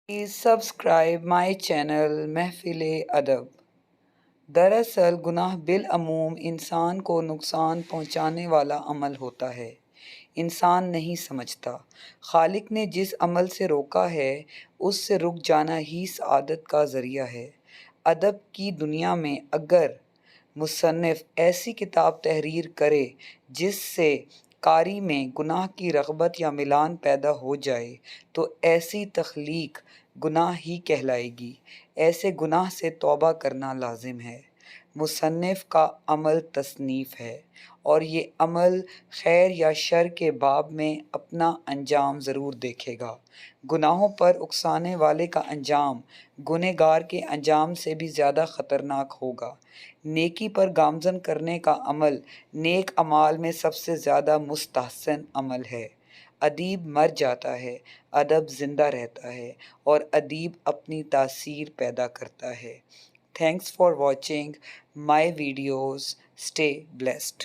Please subscribe my channel محفل ادب۔ دراصل گناہ بالعموم انسان کو نقصان پہنچانے والا عمل ہوتا ہے۔ انسان نہیں سمجھتا خالق نے جس عمل سے روکا ہے اس سے رک جانا ہی سعادت کا ذریعہ ہے۔ ادب کی دنیا میں اگر مصنف ایسی کتاب تحریر کرے جس سے قاری میں گناہ کی رغبت یا میلان پیدا ہو جائے تو ایسی تخلیق گناہ ہی کہلائے گی۔ ایسے گناہ سے توبہ کرنا لازم ہے۔ مصنف کا عمل تصنیف ہے اور یہ عمل خیر یا شر کے باب میں اپنا انجام ضرور دیکھے گا۔ گناہوں پر اکسانے والے کا انجام گنہگار کے انجام سے بھی زیادہ خطرناک ہوگا۔ نیکی پر گامزن کرنے کا عمل نیک اعمال میں سب سے زیادہ مستحسن عمل ہے۔ ادیب مر جاتا ہے، ادب زندہ رہتا ہے اور ادیب اپنی تاثیر پیدا کرتا ہے۔ Thanks for watching my videos. Stay blessed.